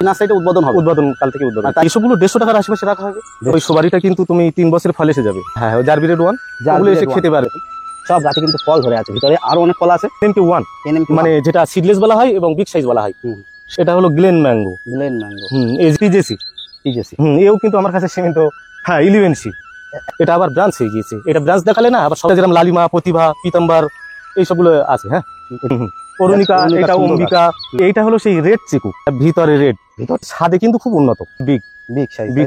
নার্সারিটা উদ্বোধন হবে, উদ্বোধন কাল থেকে উদ্বোধন। এইসবগুলো 150 টাকার আশেপাশে রাখা হবে। ওই সুপারিটা কিন্তু তুমি 3 বছরের ফল এসে যাবে। হ্যাঁ, জারবিরেড 1 ওগুলো এসে খেতে পারবে। সব গাছে কিন্তু ফল ধরে আছে, ভিতরে আরো অনেক ফল আছে। NMK1 মানে যেটা সিডলেস বলা হয় এবং বিগ সাইজ বলা হয়, সেটা হলো গ্লেন ম্যাঙ্গো। TJC এও কিন্তু আমার কাছে সীমিত। হ্যাঁ, 11C এটা আবার ব্রাঞ্চ হয়ে গিয়েছে। এটা ব্রাঞ্চ দেখালে না, আবার সব যেরকম লালিমা, প্রতিভা, পীতাম্বর এইসবগুলো আছে। হ্যাঁ, অরুণিকা, এটা অম্বিকা, এইটা হলো সেই রেড চিকু, ভিতরে রেড, ভিতর স্বাদে কিন্তু খুব উন্নত, বিগ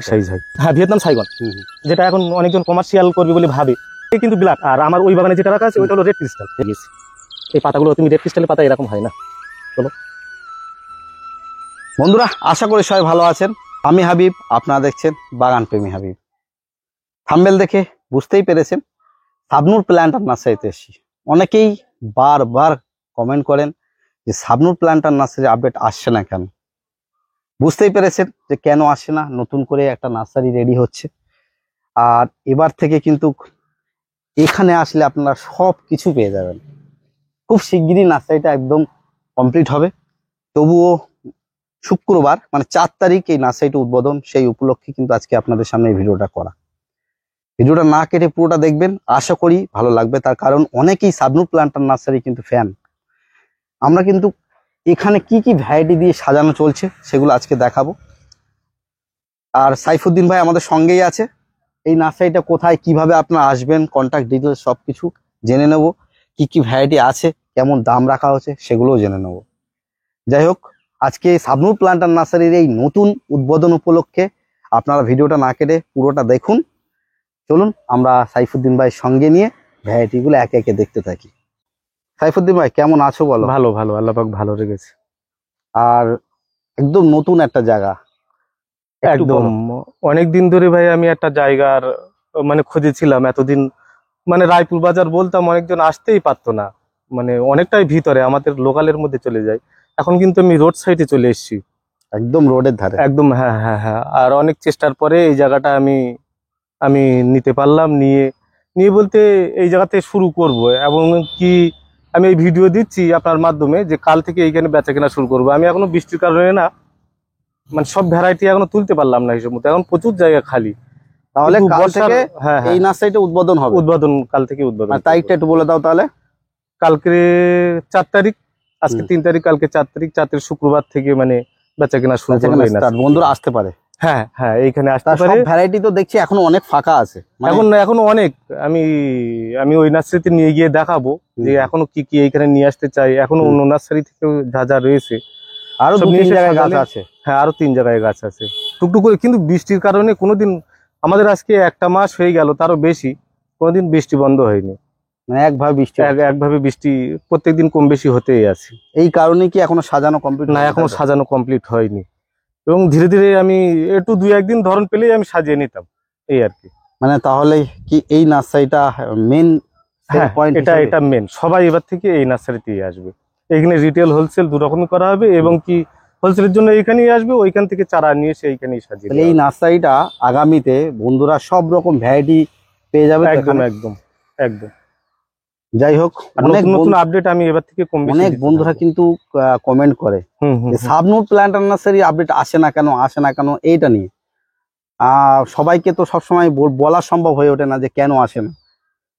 সাইজ হয়। হ্যাঁ, ভিয়েতনাম সাইগন, যেটা এখন অনেকজন কমার্শিয়াল করবে বলে ভাবে, এই কিন্তু ব্ল্যাক। আর আমার ওই বাগানে যেটা রাখা আছে ওইটা হলো রেড ক্রিস্টাল। এই পাতাগুলো তুমি রেড ক্রিস্টালের পাতা এরকম হয় না। চলো বন্ধুরা, আশা করি সবাই ভালো আছেন। আমি হাবিব, আপনারা দেখছেন বাগান প্রেমী হাবিব। থাম্বনেল দেখে বুঝতেই পেরেছেন শাবনূর প্ল্যান্টার নার্সারিতে এসেছি। অনেকেই বারবার কমেন্ট করেন যে শাবনূর প্ল্যান্টার নার্সারি আপডেট আসছে না কেন। বুঝতেই পেরেছেন যে কেন আসে না, নতুন করে একটা নার্সারি রেডি হচ্ছে। আর এবার থেকে কিন্তু এখানে আসলে আপনারা সব কিছু পেয়ে যাবেন। খুব শিগগিরই নার্সারিটা একদম কমপ্লিট হবে। তবুও শুক্রবার মানে 4 তারিখ এই নার্সারিটা উদ্বোধন, সেই উপলক্ষে কিন্তু আজকে আপনাদের সামনে এই ভিডিওটা করা। ভিডিওটা না কেটে পুরোটা দেখবেন, আশা করি ভালো লাগবে। তার কারণ অনেকেই শাবনূর প্ল্যান্টার নার্সারি কিন্তু ফ্যান। আমরা কিন্তু এখানে কি কি ভ্যারাইটি দিয়ে সাজানো চলছে সেগুলো আজকে দেখাবো। আর সাইফুদ্দিন ভাই আমাদের সঙ্গেই আছে। এই নার্সারিটা কোথায়, কিভাবে আপনারা আসবেন, কন্ট্যাক্ট ডিটেলস সবকিছু জেনে নেব। কি কি ভ্যারাইটি আছে, কেমন দাম রাখা হচ্ছে সেগুলোও জেনে নেব। যাই হোক, আজকে শাবনূর প্ল্যান্টার নার্সারির এই নতুন উদ্বোধন উপলক্ষে আপনারা ভিডিওটা না কেটে পুরোটা দেখুন। চলুন আমরা সাইফুদ্দিন ভাই সঙ্গে নিয়ে ভ্যারাইটিগুলো একে একে দেখতে থাকি। সাইফুদ্দিন ভাই কেমন আছো বলো? ভালো, আল্লাহ পাক ভালো রেখেছে। আর একদম নতুন একটা জায়গা, একদম অনেকদিন ধরে ভাই আমি একটা জায়গার মানে খুঁজেছিলাম এতদিন। মানে রায়পুর বাজার বলতাম, অনেকজন আসতেই পারতো না, মানে অনেকটাই ভিতরে আমাদের লোকালের মধ্যে চলে যায়। এখন কিন্তু আমি রোড সাইডে চলে এসেছি, একদম রোডের ধারে, একদম। হ্যাঁ হ্যাঁ হ্যাঁ, আর অনেক চেষ্টার পরে এই জায়গাটা আমি নিতে পারলাম। নিয়ে বলতে এই জায়গাতে শুরু করব, এবং কি আমি এই ভিডিও দিচ্ছি আপনার মাধ্যমে যে কাল থেকে এইখানে বেচা কেনা শুরু করবো। আমি এখনো বৃষ্টির কারণে না, মানে সব ভ্যারাইটি এখনো তুলতে পারলাম না হিসেব মতো, এখন প্রচুর জায়গা খালি। তাহলে কাল থেকে এই নার্সারিটা উদ্বোধন হবে? উদ্বোধন কাল থেকে উদ্বোধন। তারিখটা একটু বলে দাও তাহলে। কালকে 4 তারিখ, আজকে 3 তারিখ, কালকে 4 তারিখ। 4 তারিখ শুক্রবার থেকে মানে বেচা কেনা শুরু করবে। বন্ধুরা আসতে পারে। হ্যাঁ হ্যাঁ, এইখানে আসতে পারে। সব ভ্যারাইটি তো দেখছি এখন অনেক ফাঁকা আছে, এখন অনেক। আমি ওই নার্সারিতে নিয়ে গিয়ে দেখাবো যে এখনো কি কি এইখানে নিয়ে আসতে চাই। এখনো অন্য নার্সারি থেকেও যা রয়েছে আরো 2-3 জায়গায় গাছ আছে। হ্যাঁ, আরো 3 জায়গায় গাছ আছে টুকটুক করে। কিন্তু বৃষ্টির কারণে কোনোদিন আমাদের আজকে 1টা মাস হয়ে গেল, তারও বেশি, কোনোদিন বৃষ্টি বন্ধ হয়নি। মানে একভাবে বৃষ্টি প্রত্যেকদিন কম বেশি হতেই আছে। এই কারণে কি এখনো সাজানো কমপ্লিট না? এখনো সাজানো কমপ্লিট হয়নি, এবং ধীরে ধীরে আমি একটু 2-1 দিন ধরন পেলেই আমি সাজিয়ে নিতাম, এই আর কি। মানে তাহলে কি এই নার্সারিটা মেন পয়েন্ট? এটা মেন। সবাই এবার থেকে এই নার্সারিতেই আসবে। এখানে রিটেল হোলসেল 2 রকমই করা হবে, এবং কি হোলসেলের জন্য এইখানেই আসবে, ওইখান থেকে চারা নিয়ে এসে এইখানেই সাজিয়ে। এই নার্সারিটা আগামীতে বন্ধুরা সব রকম ভ্যারাইটি পেয়ে যাবে। একদম একদম একদম। যাই হোক, অনেক নতুন আপডেট আমি এবার থেকে অনেক বন্ধুরা কিন্তু কমেন্ট করে শাবনূর প্ল্যান্টার নার্সারি আপডেট আসে না কেন এইটা নিয়ে। সবাইকে তো সবসময় বলা সম্ভব হয়ে ওঠে না যে কেন আসে না।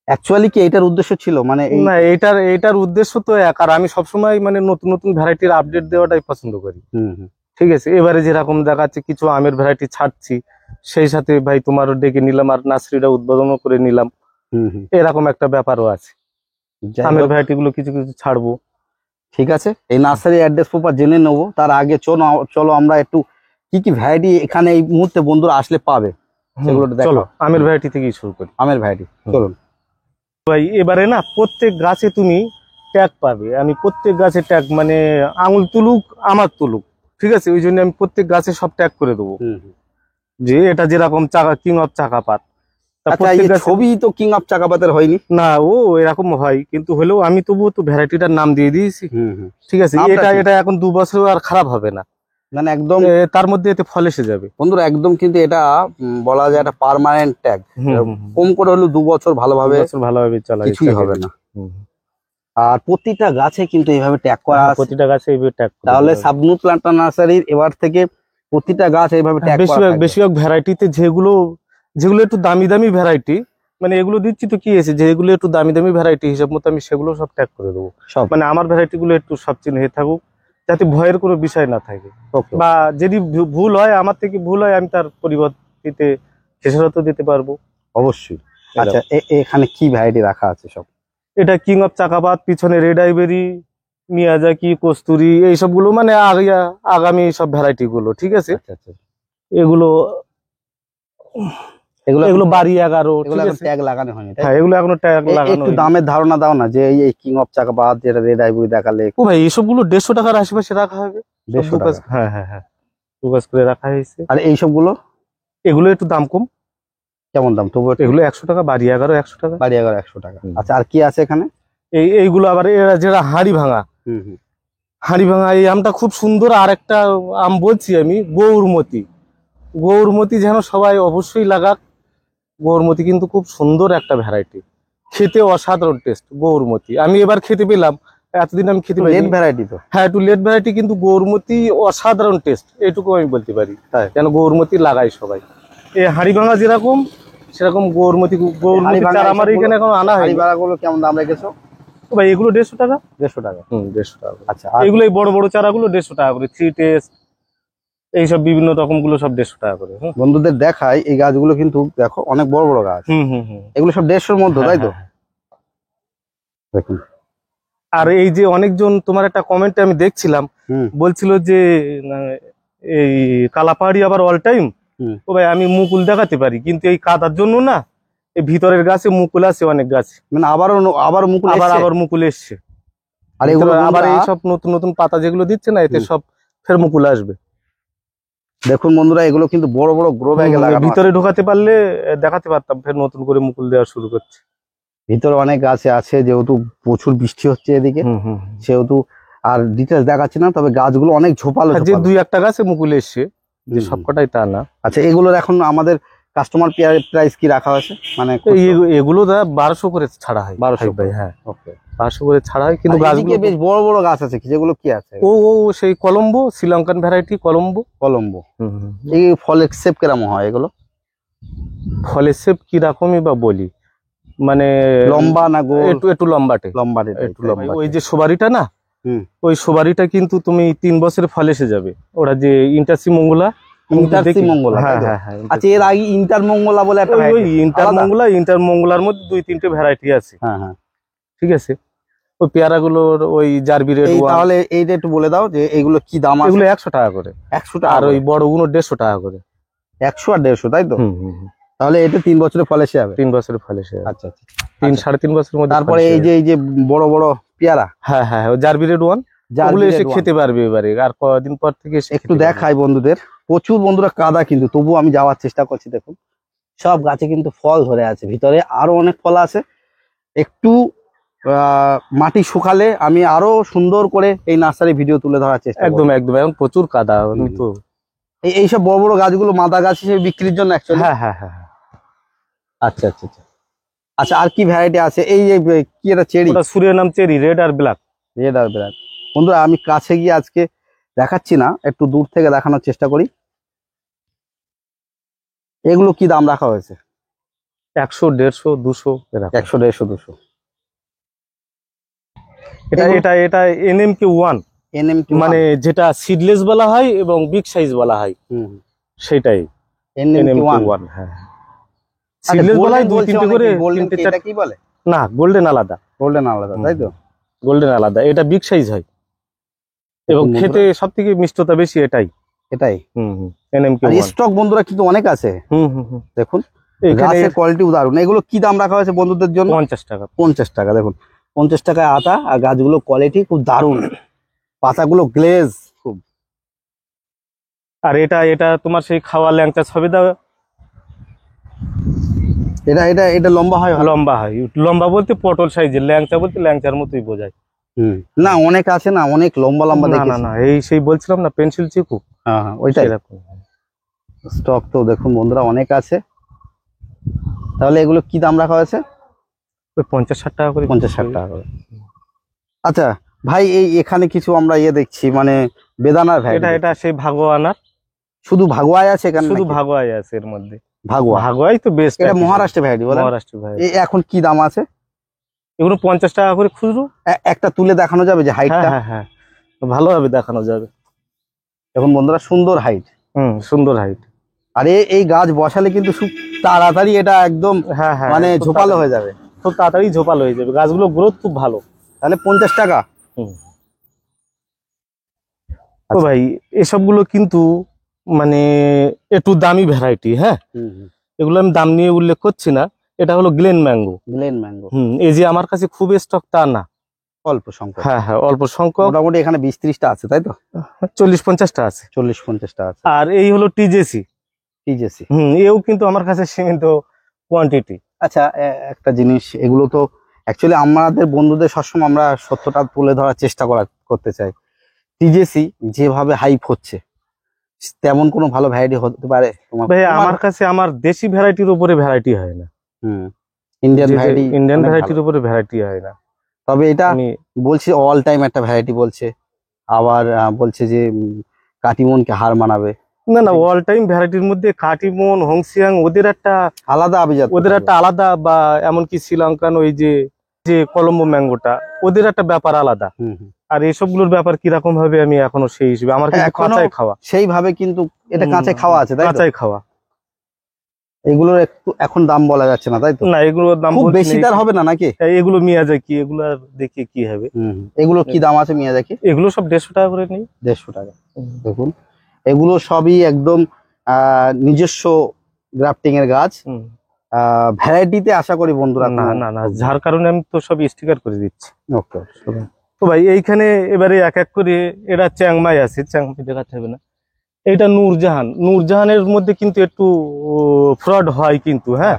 অ্যাকচুয়ালি কি এটার উদ্দেশ্য ছিল? মানে না, এটার উদ্দেশ্য তো এক। আর আমি সবসময় মানে নতুন নতুন ভ্যারাইটির আপডেট দেওয়াটাই পছন্দ করি। ঠিক আছে, এবারে যেরকম দেখাচ্ছে কিছু আমের ভ্যারাইটি ছাড়ছি, সেই সাথে ভাই তোমারও ডেকে নিলাম আর নার্সারিটা উদ্বোধনও করে নিলাম। এরকম একটা ব্যাপারও আছে, আমের ভ্যারাইটি গুলো কিছু কিছু ছাড়বো। ঠিক আছে, এই নার্সারি অ্যাড্রেস প্রপার জেনে নেবো। তার আগে চলো আমরা একটু কি কি ভ্যারাইটি এখানে এই মুহূর্তে বন্ধুরা আসলে পাবে সেগুলো দেখো। আমের ভ্যারাইটি থেকেই শুরু করি। আমের ভ্যারাইটি চলুন ভাই। এবারে না প্রত্যেক গাছে তুমি ট্যাগ পাবে। আমি প্রত্যেক গাছে ট্যাগ, মানে আঙুল তুলুক আমার তুলুক, ঠিক আছে, ওই জন্য আমি প্রত্যেক গাছে সব ট্যাগ করে দেবো যে এটা যেরকম কিং অফ চাকাপাত। ছবি তো কিং অফ চাকাপাতের হয়নি না, ও এরকম হয়, কিন্তু হলেও আমি তবুও তো ভ্যারাইটিটার নাম দিয়ে দিয়েছি। ঠিক আছে, এটা এখন 2 বছর আর খারাপ হবে না, মানে একদম তার মধ্যে এতে ফল এসে যাবে বন্ধুরা। একদম কিন্তু এটা বলা যায় একটা পার্মানেন্ট ট্যাগ। কম করে হলো 2 বছর ভালোভাবে চলা, কিছুই হবে না। আর প্রতিটা গাছে কিন্তু এইভাবে ট্যাগ করা আছে, প্রতিটা গাছে এইভাবে ট্যাগ। তাহলে শাবনূর প্ল্যান্টার নার্সারির এবার থেকে প্রতিটা গাছ এইভাবে ট্যাগ করা বেশিরভাগ থাকবে। বেশিরভাগ ভ্যারাইটিতে যেগুলো যেগুলো একটু দামি দামি ভ্যারাইটি, মানে এগুলো দিচ্ছি তো কি আছে, যেগুলো একটু দামি দামি ভ্যারাইটি হিসাব মতো আমি সেগুলো সব ট্যাগ করে দেবো। সব মানে আমার ভ্যারাইটি গুলো একটু সব চিহ্নে থাকুক, যাতে ভয়ের কোনো বিষয় না থাকে। ওকে বা যদি ভুল হয়, আমার থেকে ভুল হয়, আমি তার পরিবর্তিতে খেসারত দিতে পারবো। অবশ্যই। আচ্ছা এখানে কি ভ্যারাইটি রাখা আছে সব? এটা কিং অফ চাকাপাত, পিছনে রেড আইবেরি, মিয়াজাকি, কস্তুরি, এইসবগুলো মানে আগামী সব ভ্যারাইটি গুলো, ঠিক আছে। আচ্ছা আচ্ছা এগুলো এগুলো এগুলো বাড়ি 11, ঠিক এগুলো এখন আছে। ট্যাগ লাগানো হয়নি তাই তো? হ্যাঁ, এগুলো এখনো ট্যাগ লাগানো একটু হয়নি। দামের ধারণা দাও না, যে এই কিং অফ চাকাপাত যেটা রেড আইভরি দেখালে ও ভাই, এসবগুলো 150 টাকার আশেপাশে রাখা হবে। 150 টাকা। হ্যাঁ হ্যাঁ হ্যাঁ, 2 গজ করে রাখা হয়েছে। আর এই সবগুলো এগুলো একটু দাম কম, কেমন দাম তবু? এগুলো 100 টাকা, বাড়ি 11 100 টাকা। বাড়ি 100 টাকা। হুম। আচ্ছা আর কি আছে এখানে? এইগুলো আবার এরা যেটা হাড়ি ভাঙা, হুম। হাড়ি ভাঙা এই আমটা খুব সুন্দর। আর একটা আম বলছি আমি, গৌরমতি। গৌরমতি যেন সবাই অবশ্যই লাগাক। গৌরমতি কিন্তু খুব সুন্দর একটা ভ্যারাইটি, খেতে অসাধারণ টেস্ট গৌরমতি। আমি এবার খেতে পেলাম, এতদিন আমি খেতে পাইনি। লেট ভ্যারাইটি তো? হ্যাঁ, একটু লেট ভ্যারাইটি, কিন্তু গৌরমতি অসাধারণ টেস্ট, এইটুকু আমি বলতে পারি। তাই? যেন গৌরমতি লাগাই সবাই। এই হাড়ি ভাঙা যেরকম, সেরকম গৌরমতি হাড়িভাঙা চারা আমার এখানে এখন আনা হয়। হাড়িভাঙাগুলো কেমন দাম রেখেছো? ভাই এগুলো 150 টাকা। 150 টাকা। 150 টাকা। আচ্ছা আর এগুলো এই বড় বড় চারাগুলো 150 টাকা করে, 3 টেস্ট এইসব বিভিন্ন রকম গুলো সব 150 টাকা করে। বন্ধুদের দেখাই এই গাছগুলো কিন্তু দেখো অনেক বড় বড় গাছ। এগুলো সব 150-র মধ্যে তাই তো? দেখুন। আর এই যে অনেকজন, তোমার একটা কমেন্টে আমি দেখছিলাম, হুম। বলছিল যে এই কালাপাহাড়ি আবার অল টাইম। হুম। ও ভাই, আমি মুকুল দেখাতে পারি, কিন্তু এই কাদার জন্য না, এই ভিতরের গাছে মুকুল আছে অনেক গাছ, মানে আবার মুকুল এসছে? আবার মুকুল এসছে। আর এগুলো আবার এই সব নতুন নতুন পাতা যেগুলো দিচ্ছে না, এতে সব ফের মুকুল আসবে। দেখুন বন্ধুরা, এগুলো কিন্তু বড় বড় গ্রো ব্যাগে লাগানো ভিতরে ঢোকাতে পারলে দেখাতে পারতাম, ফের নতুন করে মুকুল দেওয়া শুরু করছে। ভিতরে অনেক গাছে আছে, যেহেতু প্রচুর বৃষ্টি হচ্ছে এদিকে, সেহেতু আর ডিটেলস দেখাচ্ছি না, তবে গাছগুলো অনেক ঝোপালো যে ঝোপালো। 2-1টা গাছে মুকুল এসছে, যে হুম। সবকটাই তা না। আচ্ছা এগুলোর এখন আমাদের কাস্টমার প্রাইস কি রাখা হয়েছে? মানে এগুলো 1200 করে ছাড়া হয়। 1200 ভাই, হ্যাঁ, ওকে। 1200 করে ছাড়া হয়, কিন্তু গাছগুলো বেশ বড় বড় গাছ আছে, কি যেগুলো কি আছে? ও সেই কলম্বো, শ্রীলঙ্কান ভ্যারাইটি কলম্বো। কলম্বো। এই ফলের শেপ কিরকম হয় এগুলো? ফলের শেপ কি রকমই বা বলি, মানে লম্বা না গোল? একটু লম্বাটে, লম্বাটে একটু লম্বা। ওই যে সুবারিটা না, হুম। ওই সুবারিটা কিন্তু তুমি 3 বছরে ফল এসে যাবে। ওরা যে ইন্টারসি মঙ্গলা, মঙ্গলা। হ্যাঁ হ্যাঁ হ্যাঁ। আচ্ছা এর আগে ইন্টার মঙ্গলা বলে একটা ওই ইন্টার মঙ্গলার মধ্যে 2-3টে ভ্যারাইটি আছে। হ্যাঁ হ্যাঁ, ঠিক আছে। ওই পেয়ারাগুলোর ওই জারবি রেড, তাহলে এইটা একটু বলে দাও যে এগুলো কি দাম আছে? এগুলো 100 টাকা করে। 100 টাকা। আর ওই বড়গুলো 150 টাকা করে। 100 আর 150 তাই তো? তাহলে এটা 3 বছরে ফল এসে যাবে? 3 বছরের ফল এসে যাবে। আচ্ছা আচ্ছা, 3-3.5 বছরের মধ্যে। তারপরে এই যে বড় বড় পেয়ারা, হ্যাঁ হ্যাঁ, জারবি রেড ওয়ান, ওগুলো এসে খেতে পারবে এবারে, আর কদিন পর থেকে একটু দেখাই বন্ধুদের। প্রচুর বন্ধুরা কাদা, কিন্তু তবু আমি যাওয়ার চেষ্টা করছি। দেখুন সব গাছে কিন্তু ফল ধরে আছে, ভিতরে আরো অনেক ফল আছে। একটু মাটি শুকালে আমি আরো সুন্দর করে এই নার্সারি ভিডিও তুলে ধরার চেষ্টা করব। একদম একদম, এখন প্রচুর কাদা। আমি তো এইসব বড় বড় গাছগুলো মাদা গাছ হিসেবে বিক্রির জন্য অ্যাকচুয়ালি? হ্যাঁ হ্যাঁ হ্যাঁ। আচ্ছা আচ্ছা আচ্ছা। আচ্ছা আর কি ভ্যারাইটি আছে? এই কি এটা চেরি? ওটা সূর্যের নাম চেরি, রেড আর ব্ল্যাক। রেড আর ব্ল্যাক। বন্ধুরা আমি কাছে গিয়ে আজকে দেখাচ্ছি না, একটু দূর থেকে দেখানোর চেষ্টা করি। এগুলো কি দাম রাখা হয়েছে? 100, 150, 200 এরকম। 100, 150, 200। এটা NMK1, মানে যেটা সিডলেস বলা হয় এবং বিগ সাইজ বলা হয়, সেটাই NMK1। হ্যাঁ, সিডলেস বলা হয় 2-3টে করে। এটা কি বলে? না, গোল্ডেন আলাদা। গোল্ডেন আলাদা তাই তো? গোল্ডেন আলাদা, এটা বিগ সাইজ হয় এবং খেতে সবথেকে মিষ্টতা বেশি এটাই। এটাই NMK1। স্টক বন্ধুরা কিন্তু অনেক আছে। দেখুন গাছের কোয়ালিটি উদাহরণ। এগুলো কি দাম রাখা হয়েছে বন্ধুদের জন্য? 50 টাকা। 50 টাকা। দেখুন 50 টাকায় আতা, আর গাছগুলো কোয়ালিটি খুব দারুণ, পাতাগুলো গ্লেজ খুব। আর এটা তোমার সেই খাওয়া ল্যাংচা ছবিদা। এটা লম্বা হয়? লম্বা হয়। লম্বা বলতে পটল সাইজের, ল্যাংচা বলতে ল্যাংচার মতোই বোঝায়। না অনেক আছে না, অনেক লম্বা লম্বা দেখেছি। না, এই সেই বলছিলাম না, পেন্সিল চিকু। হ্যাঁ ওইটাই। স্টক তো দেখুন বন্ধুরা অনেক আছে। তাহলে এগুলো কি দাম রাখা হয়েছে? 50-60 টাকা করে। 50-60 টাকা করে। আচ্ছা ভাই, এখানে কিছু আমরা দেখছি, মানে বেদানার ভ্যারাইটি। এটা সেই ভাগোয়ানার। শুধু ভাগুয়ায় আছে এখানে শুধু নাকি? ভাগোয়াই আছে এর মধ্যে। ভাগুয়া, ভাগোয়াই তো বেস্ট। এটা মহারাষ্ট্র ভ্যারাইটি বলে। মহারাষ্ট্র ভাই, এখন কি দাম আছে? এগুলো 50 টাকা করে খুচরো। একটা তুলে দেখানো যাবে যে হাইটটা? হ্যাঁ হ্যাঁ হ্যাঁ, ভালোভাবে দেখানো যাবে। এখন বন্ধুরা সুন্দর হাইট, সুন্দর হাইট। আর এই গাছ বসালে কিন্তু খুব তাড়াতাড়ি এটা একদম হ্যাঁ হ্যাঁ, মানে ঝোপালো হয়ে যাবে, খুব তাড়াতাড়ি ঝোপালো হয়ে যাবে, গাছগুলো গ্রোথ খুব ভালো। তাহলে 50 টাকা। তো ভাই এসবগুলো কিন্তু মানে একটু দামি ভ্যারাইটি। হ্যাঁ, এগুলো আমি দাম নিয়ে উল্লেখ করছি না। এটা হলো গ্লেন ম্যাঙ্গো। গ্লেন ম্যাঙ্গো, এই যে আমার কাছে খুব স্টক তা না, অল্প সংখ্যক। হ্যাঁ হ্যাঁ, অল্প সংখ্যক, মোটামুটি এখানে 20-30টা আছে তাই তো? 40-50টা আছে, 40-50টা আছে। আর এই হলো টিজেসি। টিজেসি, এও কিন্তু আমার কাছে সীমিত কোয়ান্টিটি। আচ্ছা, একটা জিনিস, এগুলো তো অ্যাকচুয়ালি আমাদের বন্ধুদের সবসময় আমরা সত্যটা তুলে ধরার চেষ্টা করতে চাই। টিজেসি যেভাবে হাইপ হচ্ছে, তেমন কোনো ভালো ভ্যারাইটি হতে পারে তোমার? ভাই আমার কাছে আমার দেশি ভ্যারাইটির উপরে ভ্যারাইটি হয় না। ইন্ডিয়ান ভ্যারাইটি, ইন্ডিয়ান ভ্যারাইটির উপরে ভ্যারাইটি হয় না। তবে এটা বলছে অল টাইম একটা ভ্যারাইটি বলছে, আবার বলছে যে কাটিমনকে হার মানাবে। না না, অল টাইম ভ্যারাইটির মধ্যে কাটিমন, হংসিয়াং ওদের একটা আলাদা আভিজাত, ওদের একটা আলাদা, বা এমনকি শ্রীলঙ্কান ওই যে যে কলম্বো ম্যাঙ্গোটা, ওদের একটা ব্যাপার আলাদা। আর এইসবগুলোর ব্যাপার কিরকম হবে আমি এখনো সেই হিসেবে, আমার কিন্তু কাঁচাই খাওয়া সেইভাবে, কিন্তু এটা কাঁচাই খাওয়া আছে তাই তো? কাঁচাই খাওয়া। এগুলোর একটু এখন দাম বলা যাচ্ছে না তাই তো? না, এগুলোর দাম খুব বেশি তার হবে না নাকি? এগুলো মিয়াজাকি, এগুলো আর দেখি কি হবে। এগুলো কি দাম আছে মিয়াজাকি? এগুলো সব 150 টাকা করে নেই। 150 টাকা। দেখুন, এগুলো সবই একদম নিজস্ব গ্রাফটিং এর গাছ। ভ্যারাইটিতে আশা করি বন্ধুরা না না না, যার কারণে আমি তো সব স্টিকার করে দিচ্ছি। ওকে। তো ভাই এইখানে এবারে এক এক করে এরা চ্যাংমাই আছে, চ্যাংমাই দেখাতে হবে না। এইটা নূরজাহান। নূরজাহানের মধ্যে কিন্তু একটু ফ্রড হয় কিন্তু, হ্যাঁ,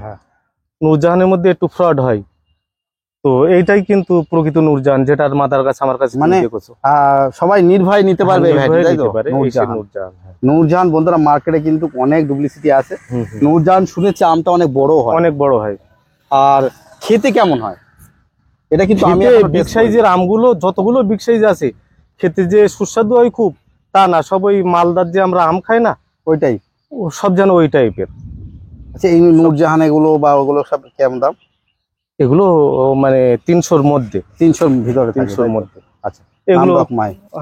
নূরজাহানের মধ্যে একটু ফ্রড হয়। তো এইটাই কিন্তু প্রকৃত নূরজাহান, যেটার মাদার কাছে আমার কাছে মানে সবাই নির্ভয় নিতে পারবে তাই তো? নূরজাহান বন্ধুরা মার্কেটে কিন্তু অনেক ডুপ্লিসিটি আছে। নূরজাহান শুনেছি আমটা অনেক বড় হয়, অনেক বড় হয়। আর খেতে কেমন হয় এটা কিন্তু আমি বিগ সাইজের আমগুলো, যতগুলো বিগ সাইজ আছে, খেতে যে সুস্বাদু হয় খুব তা না, সব ওই মালদার যে আমরা আম খাই না, ওইটাই সব যেন ওই টাইপের। আচ্ছা, এই নূরজাহান এগুলো বা ওগুলো সব কেমন দাম? এগুলো মানে 300-র মধ্যে, 300-র ভিতরে, 300-র মধ্যে। আচ্ছা, এগুলো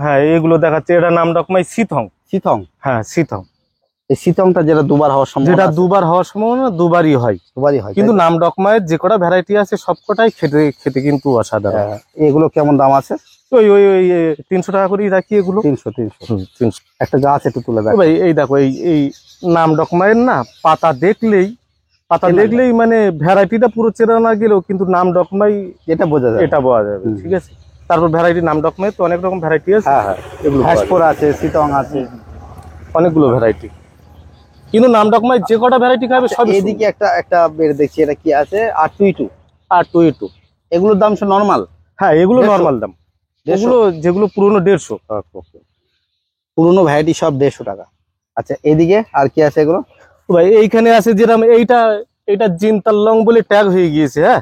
হ্যাঁ, এগুলো দেখাচ্ছে, এটা নাম ডকমাই সিথং। সিথং, হ্যাঁ সিথং। এই সিথংটা যেটা দুবার হওয়ার সম্ভাবনা, যেটা দুবার হওয়ার সম্ভাবনা, দুবারই হয়, কিন্তু নাম ডকমায়ের যে কটা ভ্যারাইটি আছে সবকটাই খেতে কিন্তু অসাধারণ। এগুলো কেমন দাম আছে? ওই ওই ওই 300 টাকা করেই রাখি এগুলো। 300। একটা গাছ একটু তুলে দেখো ভাই, এই দেখো, এই নাম ডকমায়ের না, পাতা দেখলেই মানে ভ্যারাইটিটা পুরো চেনা না গেলেও কিন্তু নাম ডকমাই এটা বোঝা যাবে, ঠিক আছে? তারপর ভ্যারাইটি নাম ডকমাই তো অনেক রকম ভ্যারাইটি আছে। হ্যাঁ, এগুলো আছে, সিতং আছে, অনেকগুলো ভ্যারাইটি, কিন্তু নাম ডকমাই যে কটা ভ্যারাইটি খাবে সব। এদিকে একটা বের দেখছি, এটা কি আছে? আর টু এগুলোর দাম সব নরমাল? হ্যাঁ, এগুলো নরমাল দাম। এগুলো যেগুলো পুরনো 150। পুরনো ভ্যারাইটি সব 150 টাকা। আচ্ছা, এদিকে আর কি আছে এগুলো? ভাই এইখানে আছে যেরকম এইটা জিনতালং বলে ট্যাগ হয়ে গিয়েছে। হ্যাঁ,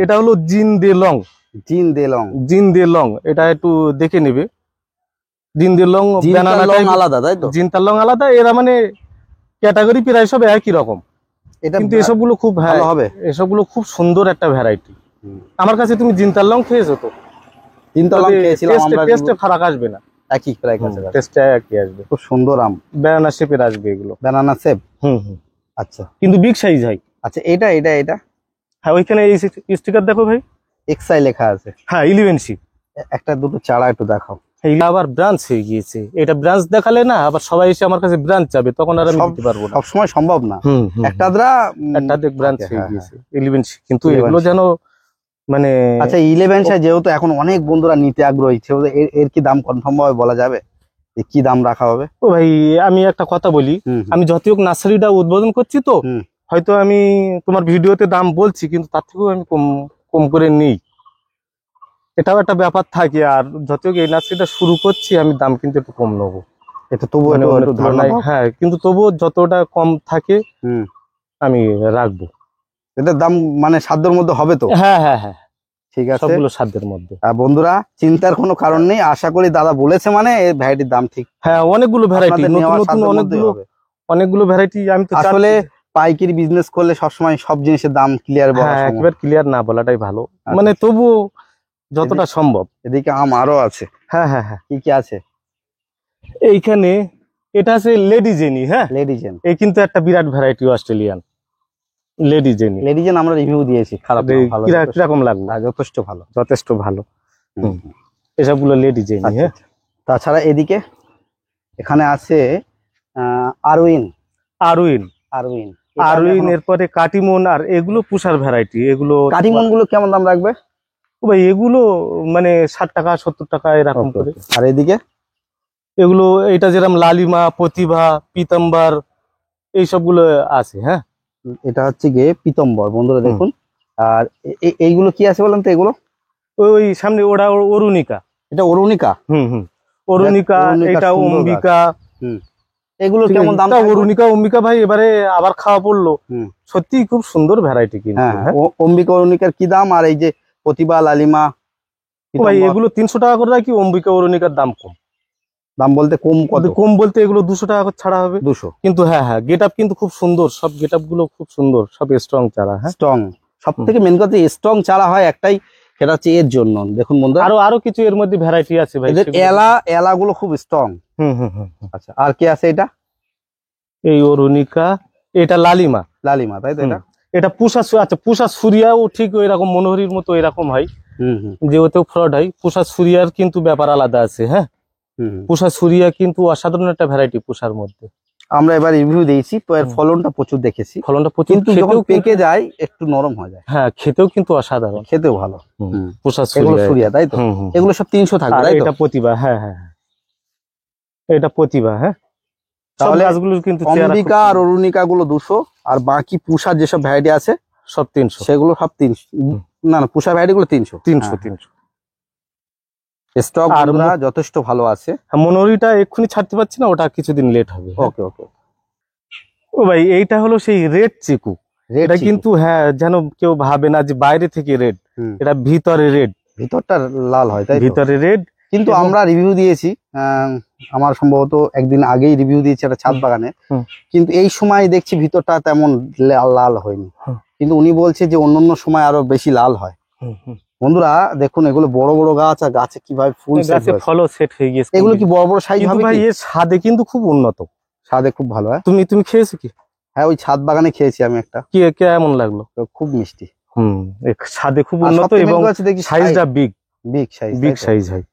এটা হলো জিন দে লং। এটা একটু দেখে নেবে। জিন দে লং আলাদা তাই তো? জিনতালং আলাদা, এরা মানে ক্যাটাগরি প্রায় সব একই রকম, কিন্তু এসবগুলো খুব ভালো হবে। এসবগুলো খুব সুন্দর একটা ভ্যারাইটি। আমার কাছে তুমি জিনতালং খেয়েছো তো? জিনতালং খেয়েছিলাম আমরা, টেস্টে ফারাক আসবে না, একই প্রায় কাছে টেস্টে একই আসবে। খুব সুন্দর আম, ব্যানানা শেপের আসবে এগুলো, ব্যানানা শেপ। আচ্ছা, কিন্তু বিগ সাইজ হয়। আচ্ছা, এটা হ্যাঁ, ওইখানে এই স্টিকার দেখো ভাই, এক্সআই লেখা আছে। হ্যাঁ, 11C। একটা দুটো চারা একটু দেখাও। এইটা আবার ব্রাঞ্চ হয়ে গিয়েছে। এটা ব্রাঞ্চ দেখালে না আবার সবাই এসে আমার কাছে ব্রাঞ্চ যাবে, তখন আর আমি দিতে পারবো না, সব সময় সম্ভব না। একটা ব্রাঞ্চ হয়ে গিয়েছে 11C, কিন্তু এগুলো যেন মানে। আচ্ছা, 11 যেহেতু এখন অনেক বন্ধুরা নিতে আগ্রহী, সেহেতু এর কি দাম কনফার্ম ভাবে বলা যাবে? কি দাম রাখা হবে? ও ভাই, আমি একটা কথা বলি, আমি যতই হোক নার্সারিটা উদ্বোধন করছি, তো হয়তো আমি তোমার ভিডিওতে দাম বলছি, কিন্তু তার থেকেও আমি কম করে নিই। এটাও একটা ব্যাপার থাকে। আর যতই হোক এই নার্সারিটা শুরু করছি, আমি দাম কিন্তু একটু কম নেবো। এটা তবুও একটু ধারণা, হ্যাঁ, কিন্তু তবুও যতটা কম থাকে আমি রাখবো। এটার দাম মানে সাধ্যের মধ্যে হবে তো? হ্যাঁ হ্যাঁ হ্যাঁ, ঠিক আছে, সবগুলো সাধ্যের মধ্যে। বন্ধুরা, চিন্তার কোনো কারণ নেই। আশা করি দাদা বলেছে মানে এই ভ্যারাইটির দাম ঠিক। হ্যাঁ, অনেকগুলো ভ্যারাইটি, নতুন অনেকগুলো অনেকগুলো ভ্যারাইটি আমি তো আসলে পাইকারি বিজনেস করলে সবসময় সব জিনিসের দাম ক্লিয়ার বলা সম্ভব। একবার ক্লিয়ার না বলাটাই ভালো, আচ্ছা। মানে তবুও যতটা সম্ভব। এদিকে আম আরো আছে, হ্যাঁ হ্যাঁ হ্যাঁ, কি কি আছে? এইখানে এটা আছে লেডি জেনি। হ্যাঁ, লেডিজেন। এই কিন্তু একটা বিরাট ভ্যারাইটি অস্ট্রেলিয়ান লেডি জেনি। লেডিজেন আমরা রিভিউ দিয়েছি, খারাপ না, ভালো, কিরকম লাগলো? যথেষ্ট ভালো, যথেষ্ট ভালো। হুম। এসবগুলো লেডি জেনি। আচ্ছা, হ্যাঁ, আচ্ছা। তাছাড়া এদিকে এখানে আছে আরউইন। আরউইন, আরউইন আরউইন, এরপরে কাটিমন, আর এগুলো পুষার ভ্যারাইটি। এগুলো কাটিমন গুলো কেমন দাম রাখবে? ও ভাই এগুলো মানে 60 টাকা 70 টাকা এরকম করে। আর এদিকে এগুলো এটা যেরকম লালিমা, প্রতিভা, পীতাম্বর এই সবগুলো আছে। হ্যাঁ, এটা হচ্ছে গিয়ে পীতম্বর বন্ধুরা, দেখুন। আর এইগুলো কি আছে বলেন তো? এগুলো ওই সামনে ওরা অরুণিকা। এটা অরুণিকা। অরুণিকা, এটা অম্বিকা। এগুলো কেমন দাম? অরুণিকা অম্বিকা ভাই এবারে আবার খাওয়া পড়লো, সত্যি খুব সুন্দর ভ্যারাইটি কিন্তু। অম্বিকা অরুণিকার কি দাম? আর এই যে প্রতিভা, লালিমা, ভাই এগুলো 300 টাকা করে রাখি। অম্বিকা অরুণিকার দাম কম। দাম বলতে কম? কত কম বলতে এগুলো 200 টাকা করে ছাড়া হবে। 200? কিন্তু হ্যাঁ হ্যাঁ, গেট আপ কিন্তু খুব সুন্দর, সব গেট আপ গুলো খুব সুন্দর, সব স্ট্রং চারা। হ্যাঁ, স্ট্রং। সব থেকে মেন কথা স্ট্রং চারা হয় একটাই, সেটা হচ্ছে এর জন্য। দেখুন বন্ধুরা, আরো কিছু এর মধ্যে ভ্যারাইটি আছে ভাই। এদের এলা গুলো খুব স্ট্রং। আচ্ছা, আর কি আছে? এটা এই অরুণিকা, এটা লালিমা। লালিমা, তাই তো? এটা পুষা। আচ্ছা, পুষা সুরিয়াও ঠিক ওই রকম মনোহরির মতো এরকম হয়, যে ওতেও ফ্রড হয়। পুষা সুরিয়ার কিন্তু ব্যাপার আলাদা আছে। হ্যাঁ, পুষা সুরিয়া কিন্তু অসাধারণ একটা ভ্যারাইটি পুষার মধ্যে। আমরা এবার রিভিউ দিয়েছি তো, এর ফলনটা প্রচুর দেখেছি। ফলনটা প্রচুর, কিন্তু যখন পেকে যায় একটু নরম হয়ে যায়। হ্যাঁ, খেতেও কিন্তু অসাধারণ, খেতেও ভালো। পুষা সুরিয়া, তাই তো? এগুলো সব 300 থাকবে, তাই তো? এটা প্রতিভা। হ্যাঁ হ্যাঁ, এটা প্রতিভা। হ্যাঁ, তাহলে গাছগুলো কিন্তু অম্বিকা আর অরুণিকা গুলো 200, আর বাকি পুষার যেসব ভ্যারাইটি আছে সব 300। সেগুলো সব 300। না না, পুষার ভ্যারাইটি গুলো 300। স্টক যথেষ্ট ভালো আছে। মনোহরিটা এক্ষুনি ছাড়তে পারছি না, ওটা কিছুদিন লেট হবে। ওকে ওকে। ও ভাই এইটা হলো সেই রেড চিকু। এটা কিন্তু হ্যাঁ, যেন কেউ ভাবে না যে বাইরে থেকে রেড, এটা ভিতরে রেড। ভিতরটা লাল হয়, তাই? ভিতরে রেড। কিন্তু আমরা রিভিউ দিয়েছি, আমার সম্ভবত একদিন আগেই রিভিউ দিয়েছি একটা ছাদ বাগানে, কিন্তু এই সময় দেখছি ভিতরটা তেমন লাল হয়নি। কিন্তু উনি বলছে যে অন্যান্য সময় আরো বেশি লাল হয়। বন্ধুরা দেখুন, এগুলো বড় বড় গাছ, আর গাছে কিভাবে ফুল ফলও সেট হয়ে গেছে। এগুলো কি বড় বড় সাইজ হবে? ভাই এর স্বাদে কিন্তু খুব উন্নত, স্বাদে খুব ভালো। তুমি খেয়েছো কি? হ্যাঁ, ওই ছাদ বাগানে খেয়েছি আমি একটা। কেমন লাগলো? খুব মিষ্টি। স্বাদে খুব উন্নত, এবং সাইজটা বিগ সাইজ হয়।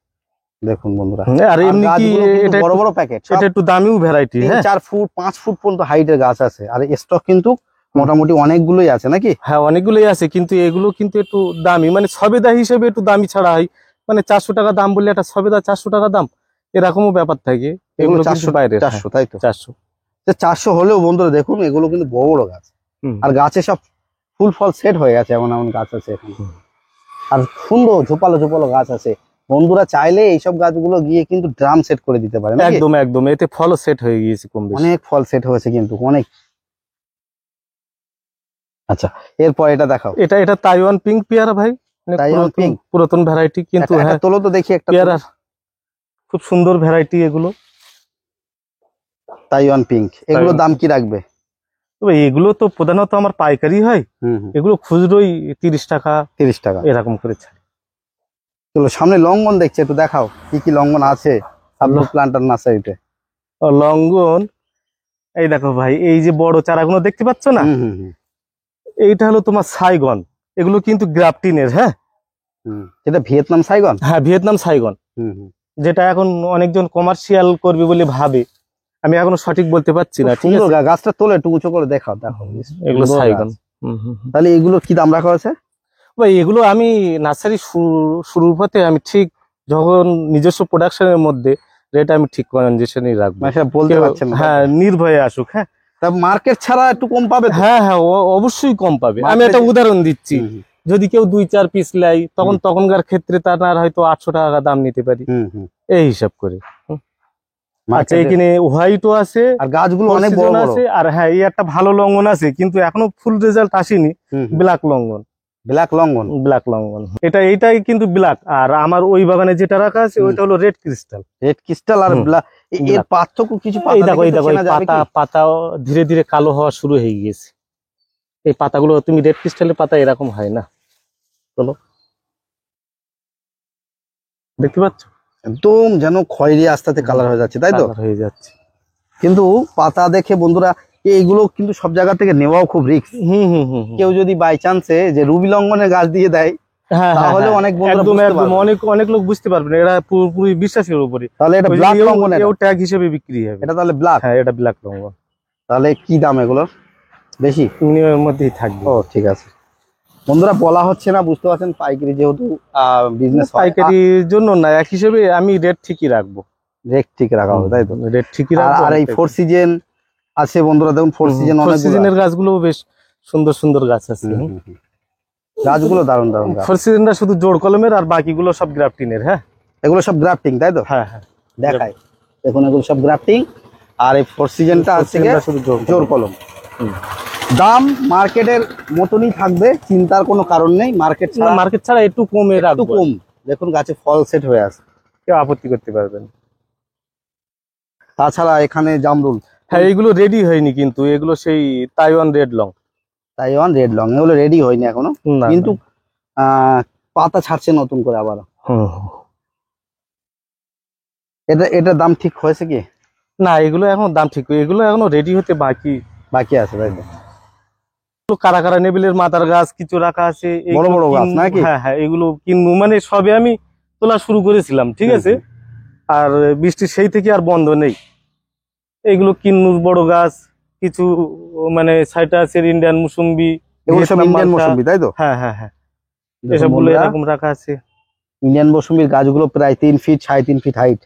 দেখুন বন্ধুরা, আর এমনি কি এটা বড় বড় প্যাকেট, এটা একটু দামিও ভ্যারাইটি। 4 ফুট 5 ফুট পর্যন্ত হাইটের গাছ আছে, আর স্টক কিন্তু মোটামুটি অনেকগুলোই আছে নাকি? হ্যাঁ, অনেকগুলোই আছে, কিন্তু এগুলো কিন্তু একটু দামি, মানে সবেদা হিসেবে একটু দামি ছাড়া হয়। মানে 400 টাকা দাম বললে একটা সবেদা 400 টাকা দাম, এরকমও ব্যাপার থাকে। এগুলো 400 বাইরে 400, তাই তো? 400 হলেও বন্ধুরা দেখুন, এগুলো কিন্তু বড় বড় গাছ, আর গাছে সব ফুল ফল সেট হয়ে গেছে, এমন এমন গাছ আছে এখানে। আর সুন্দর ঝোপালো ঝোপালো গাছ আছে। বন্ধুরা চাইলে এইসব গাছগুলো গিয়ে কিন্তু ড্রাম সেট করে দিতে পারে। একদম একদম, এতে ফলও সেট হয়ে গিয়েছে কম বেশি। অনেক ফল সেট হয়েছে কিন্তু অনেক। আচ্ছা, এরপর এটা দেখাও। এটা তাইওয়ান পিঙ্ক পেয়ারা ভাই, পুরাতন ভ্যারাইটি। কিন্তু হ্যাঁ, তোলো তো দেখি একটা পেয়ারা, খুব সুন্দর ভ্যারাইটি এগুলো। তাইওয়ান পিঙ্ক, এগুলো দাম কি রাখবে? এগুলো তো প্রধানত আমার পাইকারি হয়, এগুলো খুচরোই 30 টাকা এরকম করে ছাড়ি। চলো, সামনে লঙ্ঘন দেখছে, একটু দেখাও কি কি লঙ্ঘন আছে সাবনুর প্ল্যান্টার নার্সারিতে। লঙ্ঘন, এই দেখো ভাই, এই যে বড় চারাগুলো দেখতে পাচ্ছ না, এইটা হলো তোমার সাইগন। এগুলো কিন্তু গ্রাফটিনের। হ্যাঁ, এটা ভিয়েতনাম সাইগন। হ্যাঁ, ভিয়েতনাম সাইগন, যেটা এখন অনেকজন কমার্শিয়াল করবে বলে ভাবে। আমি এখনো সঠিক বলতে পারছি না। সুন্দর গাছটা তোলে একটু উঁচু করে দেখাও। এগুলো সাইগন। তাহলে এগুলো কি দাম রাখা হয়েছে ভাই? এগুলো আমি নার্সারি শুরুর পথে আমি ঠিক যখন নিজস্ব প্রোডাকশনের মধ্যে রেট আমি ঠিক কনজেশনই রাখবো, বলতে পারছেন। হ্যাঁ, নির্ভয়ে আসুক। হ্যাঁ, মার্কেট ছাড়া একটু কম পাবে। হ্যাঁ হ্যাঁ, অবশ্যই কম পাবে। আমি একটা উদাহরণ দিচ্ছি, যদি কেউ 2-4 পিস লাই, তখনকার ক্ষেত্রে তার হয়তো 800 টাকা দাম নিতে পারি, এই হিসাব করে। আচ্ছা, এখানে হোয়াইটও আছে, আর গাছগুলো অনেক বড় বড় আছে। আর হ্যাঁ, এই একটা ভালো লঙ্ঘন আছে, কিন্তু এখনো ফুল রেজাল্ট আসেনি, ব্ল্যাক লঙ্ঘন। ব্ল্যাক লঙ্ঘন। ব্ল্যাক লঙ্ঘন, এইটাই কিন্তু ব্ল্যাক। আর আমার ওই বাগানে যেটা রাখা আছে ওইটা হলো রেড ক্রিস্টাল। রেড ক্রিস্টাল আর এর পার্থক্য কিছু এই দেখো পাতা ধীরে ধীরে কালো হওয়া শুরু হয়ে গিয়েছে। এই পাতাগুলো তুমি রেড ক্রিস্টালের পাতা এরকম হয় না, চলো দেখতে পাচ্ছ একদম যেন খয়েরি আস্তে আস্তে কালার হয়ে যাচ্ছে, তাই তো? হয়ে যাচ্ছে। কিন্তু পাতা দেখে বন্ধুরা এইগুলো কিন্তু সব জায়গা থেকে নেওয়াও খুব রিস্ক। কেউ যদি বাই চান্সে যে রুবি লঙ্ঘনের গাছ দিয়ে দেয় তাহলে অনেক অনেক লোক বুঝতে পারবে না, এরা পুরোপুরি বিশ্বাসের উপরে। তাহলে এটা ব্ল্যাক লঙ্ঘন, ট্যাগ হিসেবে বিক্রি হবে এটা তাহলে ব্ল্যাক। হ্যাঁ, এটা ব্ল্যাক লঙ্ঘন। তাহলে কি দাম এগুলোর? বেশি মিনিমামের মধ্যেই থাকবে। ও ঠিক আছে বন্ধুরা, বলা হচ্ছে না, বুঝতে পারছেন পাইকারি যেহেতু বিজনেস, পাইকারির জন্য না, এক হিসেবে আমি রেট ঠিকই রাখবো। রেট ঠিক রাখা হবে, তাই তো? রেট ঠিকই রাখবো। আর এই ফোর সিজন আছে বন্ধুরা, দেখুন ফোর সিজন, ফোর সিজনের গাছগুলো বেশ সুন্দর সুন্দর গাছ আছে। গাছগুলো দারুণ দারুণ গাছ। ফোর সিজনটা শুধু জোড় কলমের, আর বাকিগুলো সব গ্রাফটিনের। হ্যাঁ, এগুলো সব গ্রাফটিং, তাই তো? হ্যাঁ হ্যাঁ, দেখাই দেখুন এগুলো সব গ্রাফটিং। আর এই ফোর সিজনটা আছে শুধু জোর কলম। দাম মার্কেটের মতনই থাকবে, চিন্তার কোনো কারণ নেই। মার্কেট ছাড়া একটু কমে একটু কম। দেখুন গাছে ফল সেট হয়ে আছে, কেউ আপত্তি করতে পারবেন। তাছাড়া এখানে জামরুল, হ্যাঁ এগুলো রেডি হয়নি, কিন্তু এগুলো সেই Taiwan red long. Taiwan red long এগুলো রেডি হয়নি এখনো, কিন্তু পাতা ছাড়ছে নতুন করে আবার। এটা দাম ঠিক হয়েছে কি না? এগুলো এখন দাম ঠিক, এগুলো এখনো রেডি হতে বাকি আছে, তাই তো? কারা কারা নেবিলের মাথার গাছ কিছু রাখা আছে, বড় বড় গাছ নাকি? হ্যাঁ হ্যাঁ, এগুলো কিনবো, মানে সবে আমি তোলা শুরু করেছিলাম, ঠিক আছে। আর বৃষ্টি সেই থেকে আর বন্ধ নেই। এগুলো কিন্নুর বড় গাছ কিছু, মানে সাইটাসের ইন্ডিয়ান মুসুম্বি, ইন্ডিয়ান মৌসুমী, তাই তো? হ্যাঁ হ্যাঁ হ্যাঁ, এসবগুলো এরকম রাখা আছে। ইন্ডিয়ান মৌসুমীর গাছগুলো প্রায় 3 ফিট 3.5 ফিট হাইট।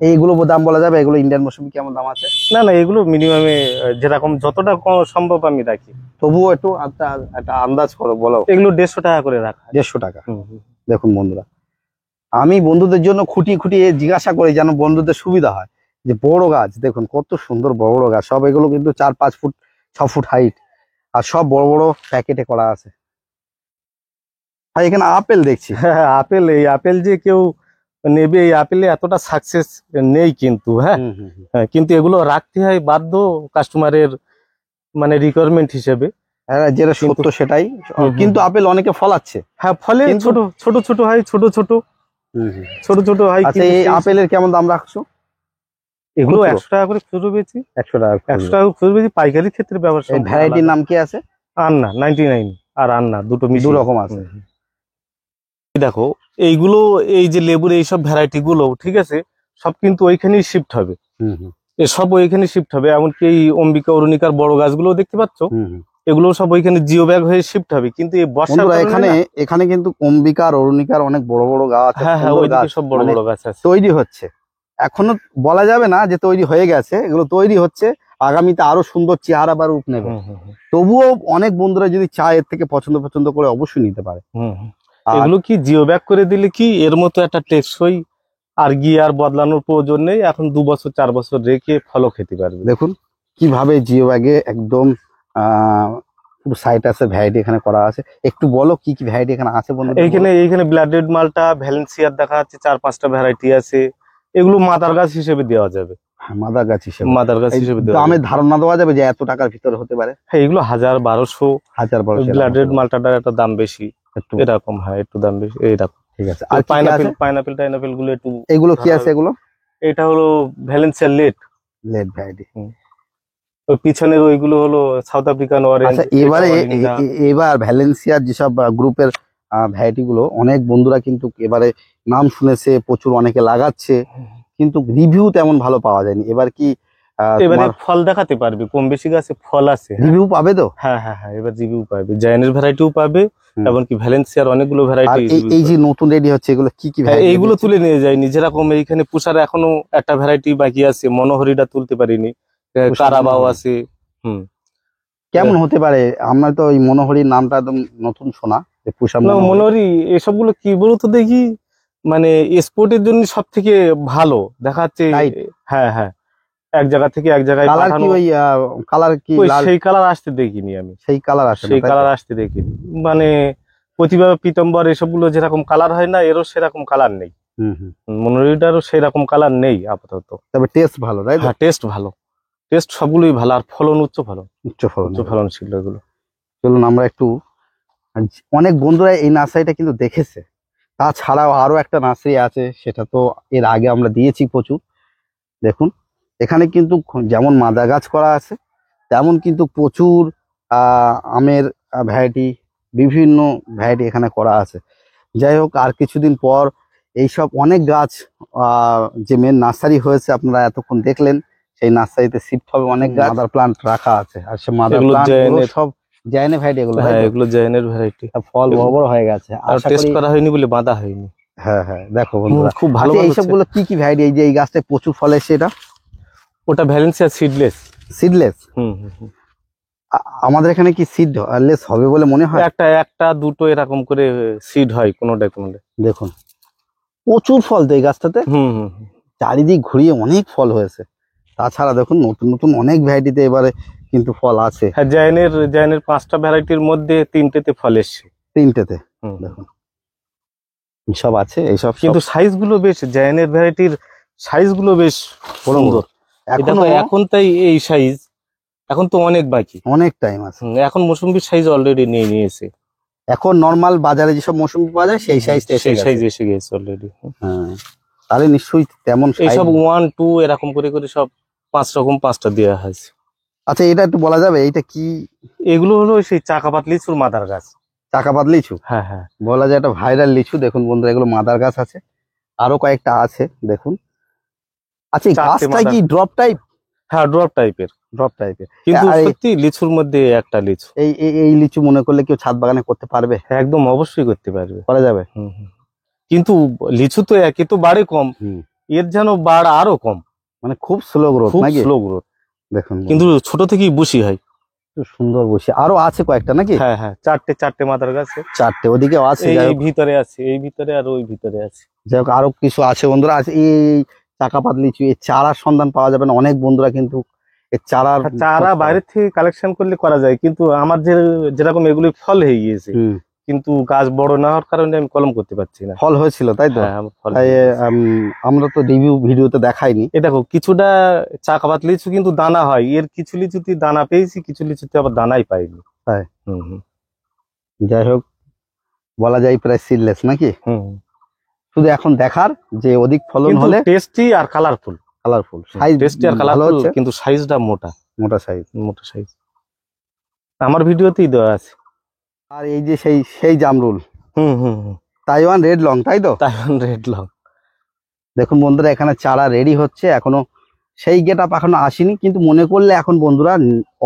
এইগুলো দাম বলা যাবে? এগুলো ইন্ডিয়ান মৌসুমী কেমন দাম আছে? না না, এগুলো মিনিমামে যেরকম যতটা সম্ভব আমি রাখি। তবুও একটু একটা আন্দাজ করো, বলো। এগুলো 150 টাকা করে রাখা। 150 টাকা। দেখুন বন্ধুরা, আমি বন্ধুদের জন্য খুঁটিয়ে খুঁটিয়ে জিজ্ঞাসা করি যেন বন্ধুদের সুবিধা হয়। যে বড় গাছ দেখুন কত সুন্দর বড় বড় গাছ, সব এগুলো কিন্তু 4-5 ফুট 6 ফুট হাইট, আর সব বড় বড় প্যাকেটে করা আছে। আর এখানে আপেল দেখছি। হ্যাঁ, আপেল, এই আপেল যে কেউ নেবে, এই আপেলে এতটা সাকসেস নেই কিন্তু। হ্যাঁ, কিন্তু এগুলো রাখতে হয় বাধ্য, কাস্টমারের মানে রিকোয়ারমেন্ট হিসেবে। যেটা সত্য সেটাই, কিন্তু আপেল অনেকে ফলাচ্ছে। হ্যাঁ, ফলে ছোট ছোট ছোট হয়, ছোট ছোট হয়। আচ্ছা, এই আপেলের কেমন দাম রাখছো? এগুলো 100 টাকা করে খুচরো বেচি। 100 টাকা খুচরো বেচি। পাইকারি ক্ষেত্রে ব্যবসা। ভ্যারাইটির নাম কি আছে? আন্না 99 আর আন্না দুটো দু রকম আছে। দেখো এইগুলো, এই যে লেবুর এইসব ভ্যারাইটি গুলো, ঠিক আছে, সব কিন্তু ওইখানেই শিফট হবে। সব ওইখানে শিফট হবে। এমনকি এই অম্বিকা অরুণিকার বড় গাছগুলো দেখতে পাচ্ছ, এগুলো সব ওইখানে জিও ব্যাগ হয়ে শিফট হবে। কিন্তু এই বর্ষা এখানে কিন্তু অম্বিকা আর অরুণিকার অনেক বড় বড় গাছ, হ্যাঁ হ্যাঁ, ওইদিকে সব বড় বড় গাছ আছে, তৈরি হচ্ছে। এখনো বলা যাবে না যে তৈরি হয়ে গেছে, এগুলো তৈরি হচ্ছে, আগামীতে আরো সুন্দর চেহারা বা রূপ নেবে। তবুও অনেক বন্ধুরা যদি চায় এর থেকে পছন্দ করে অবশ্যই নিতে পারে। এগুলো কি জিও ব্যাগ করে দিলে কি এর মতো একটা টেকসই আর গিয়ার বদলানোর প্রয়োজন নেই। এখন 2 বছর 4 বছর রেখে ফলও খেতে পারবে। দেখুন কিভাবে জিও ব্যাগে একদম পুরো সাইট আছে, ভ্যারাইটি এখানে করা আছে। একটু বলো কি কি ভ্যারাইটি এখানে আছে বন্ধু? এইখানে ব্লাডেড মালটা, ভ্যালেন্সিয়ার দেখা যাচ্ছে 4-5টা ভ্যারাইটি আছে। এগুলো মাদার গাছ হিসেবে দেওয়া যাবে। মাদার গাছ হিসেবে দামের ধারণা দেওয়া যাবে যে এত টাকার ভিতরে হতে পারে? হ্যাঁ, এগুলো 1000-1200। ব্লাডেড মালটাটার একটা দাম বেশি, একটু এরকম। হ্যাঁ, একটু দাম বেশি এরকম। ঠিক আছে। আর পাইনাপেল গুলো একটু। এগুলো কি আছে? এগুলো এটা হলো ভ্যালেন্সিয়ার লেট ভ্যারাইটি। ওই পিছনের ওইগুলো হলো সাউথ আফ্রিকান অরেঞ্জ। এবার ভ্যালেন্সিয়ার যেসব গ্রুপের ভ্যারাইটি গুলো অনেক বন্ধুরা কিন্তু এবারে নাম শুনেছে, প্রচুর অনেকে লাগাচ্ছে, কিন্তু রিভিউ তেমন ভালো পাওয়া যায়নি। এবার কি এবারে ফল দেখাতে পারবে? কম বেশি গাছে ফল আছে, রিভিউ পাবে তো? হ্যাঁ হ্যাঁ হ্যাঁ, এবার রিভিউ পাবে। জায়ানের ভ্যারাইটিও পাবে, এমনকি ভ্যালেন্সিয়ার অনেকগুলো ভ্যারাইটি। এই যে নতুন রেডি হচ্ছে এগুলো কি কি? এইগুলো তুলে নিয়ে যায়নি। যেরকম এইখানে পুষার এখনো একটা ভ্যারাইটি বাকি আছে, মনোহরিটা তুলতে পারিনি। কারাবাও আছে। কেমন হতে পারে? আমরা তো ওই মনোহরির নামটা একদম নতুন শোনা, যে পুষা মনোহরি। এসবগুলো কি বলতো দেখি, মানে এক্সপোর্টের জন্য সব থেকে ভালো দেখা যাচ্ছে। হ্যাঁ হ্যাঁ, এক জায়গা থেকে এক জায়গায় পাঠানো। কালার কি সেই কালার আসতে দেখিনি আমি। সেই কালার আসতে দেখিনি, মানে প্রতিভা পীতম্বর এসবগুলো যেরকম কালার হয় না, এরও সেরকম কালার নেই। মনোরিটারও সেরকম কালার নেই আপাতত। তবে টেস্ট ভালো, তাই তো? হ্যাঁ, টেস্ট ভালো, টেস্ট সবগুলোই ভালো, আর ফলন উচ্চ ফলন, উচ্চ ফলনশীল এগুলো। চলুন আমরা একটু, অনেক বন্ধুরা এই নার্সারিটা কিন্তু দেখেছে, তাছাড়াও আরো একটা নার্সারি আছে, সেটা তো এর আগে আমরা দিয়েছি প্রচুর। দেখুন এখানে কিন্তু যেমন মাদা গাছ করা আছে, তেমন কিন্তু প্রচুর আমের ভ্যারাইটি, বিভিন্ন ভ্যারাইটি এখানে করা আছে। যাই হোক, আর কিছুদিন পর এইসব অনেক গাছ যে মেন নার্সারি হয়েছে আপনারা এতক্ষণ দেখলেন, সেই নার্সারিতে শিফট হবে অনেক গাছ, মাদার প্লান্ট রাখা আছে। আর সে মাদার প্লান্ট সব জায়নে ভ্যারাইটি, এগুলো এগুলো জায়নের ভ্যারাইটি, ফল বড় বড় হয়ে গেছে, আর টেস্ট করা হয়নি বলে বাঁধা হয়নি। হ্যাঁ হ্যাঁ, দেখো বন্ধুরা খুব ভালো। এইসবগুলো কি কি ভ্যারাইটি? এই যে এই গাছটায় প্রচুর ফল এসছে, এটা ওটা ভ্যালেন্সিয়া সিডলেস। সিডলেস? আমাদের এখানে কি সিডলেস হবে বলে মনে হয়? একটা দুটো এরকম করে সিড হয় কোনোটায় কোনোটায়। দেখুন প্রচুর ফল তো এই গাছটাতে, চারিদিক ঘুরিয়ে অনেক ফল হয়েছে। তাছাড়া দেখুন নতুন নতুন অনেক ভ্যারাইটিতে এবারে কিন্তু ফল আছে। হ্যাঁ, জায়নের 5টা ভ্যারাইটির মধ্যে 3টেতে ফল এসছে। 3টেতে দেখুন সব আছে এইসব, কিন্তু সাইজ গুলো বেশ, জায়নের ভ্যারাইটির সাইজ গুলো বেশ সুন্দর। এখন তাই এই সাইজ, এখন তো অনেক বাকি, অনেক টাইম আছে। এখন মৌসুমীর সাইজ অলরেডি নিয়ে নিয়েছে। এখন নরমাল বাজারে যেসব মৌসুমী পাওয়া যায় সেই সাইজ এসে গেছে অলরেডি। হ্যাঁ, তাহলে নিশ্চয়ই তেমন এইসব 1 2 এরকম করে করে সব 5 রকম 5টা দেওয়া হয়েছে। আচ্ছা, এটা একটু বলা যাবে এইটা কি? এগুলো হলো সেই চাকাপাত লিচুর মাদার গাছ। চাকাপাত লিচু? হ্যাঁ হ্যাঁ, বলা যায় একটা ভাইরাল লিচু। দেখুন বন্ধুরা, এগুলো মাদার গাছ আছে, আরো কয়েকটা আছে দেখুন। আচ্ছা, এই গাছটা কি ড্রপ টাইপ? হ্যাঁ, ড্রপ টাইপের, কিন্তু সত্যি লিচুর মধ্যে একটা লিচু। এই লিচু মনে করলে কেউ ছাদ বাগানে করতে পারবে? একদম অবশ্যই করতে পারবে, করা যাবে। কিন্তু লিচু তো একই তো বাড়ে কম, এর যেন বাড় আরো কম, মানে খুব স্লো গ্রোথ নাকি? স্লো গ্রোথ দেখুন, কিন্তু ছোট থেকেই বুশি হয়, সুন্দর বসে। আরো আছে কয়েকটা নাকি? হ্যাঁ হ্যাঁ, 4টে মাদার গাছে, 4টে ওদিকেও আছে, এই ভিতরে আছে, এই ভিতরে আর ওই ভিতরে আছে। যাই হোক, আরো কিছু আছে বন্ধুরা। আছে এই চাকাপাত লিচু, এই চারার সন্ধান পাওয়া যাবে না, অনেক বন্ধুরা কিন্তু এই চারা বাইরে থেকে কালেকশন করলে করা যায়, কিন্তু আমার যেরকম এগুলি ফল হয়ে গিয়েছে, কিন্তু গাছ বড় না হওয়ার কারণে আমি কলম করতে পারছি না। ফল হয়েছিল তাই তো? আমরা তো রিভিউ ভিডিওতে দেখাইনি। এ দেখো, কিছুটা চাকাপাত লিচু কিন্তু দানা হয়, এর কিছু লিচুতে দানা পেয়েছি, কিছু লিচুতে আবার দানাই পাইনি। যাই হোক, বলা যায় প্রায় সিডলেস নাকি? শুধু এখন দেখার যে অধিক ফলন হলে টেস্টি আর কালারফুল, সাইজ টেস্টি আর কালারফুল, কিন্তু সাইজটা মোটা সাইজ। আমার ভিডিওতেই দেওয়া আছে। আর এই যে সেই জামরুল, তাইওয়ান রেড লং, তাই তো? Taiwan red long. দেখুন বন্ধুরা, এখানে চারা রেডি হচ্ছে, এখনো সেই গেটআপ এখনো আসেনি, কিন্তু মনে করলে এখন বন্ধুরা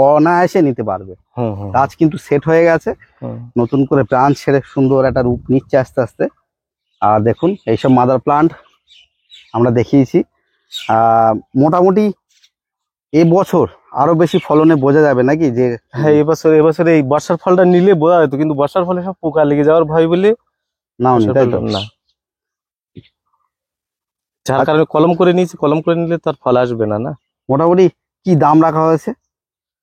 অনায়াসে নিতে পারবে। গাছ কিন্তু সেট হয়ে গেছে, নতুন করে ব্রাঞ্চ ছেড়ে সুন্দর একটা রূপ নিচ্ছে আস্তে আস্তে। আর দেখুন এইসব মাদার প্লান্ট আমরা দেখিয়েছি। মোটামুটি এবছর আরো বেশি ফলনে বোঝা যাবে নাকি? যে হ্যাঁ, এবছর এই বর্ষার ফলটা নিলে বোঝা যেত, কিন্তু বর্ষার ফলে সব পোকা লেগে যাওয়ার ভয় বলে নাও নি, তাই তো? না, যার কারণে কলম করে নিয়েছি, কলম করে নিলে তার ফল আসবে না। মোটামুটি কি দাম রাখা হয়েছে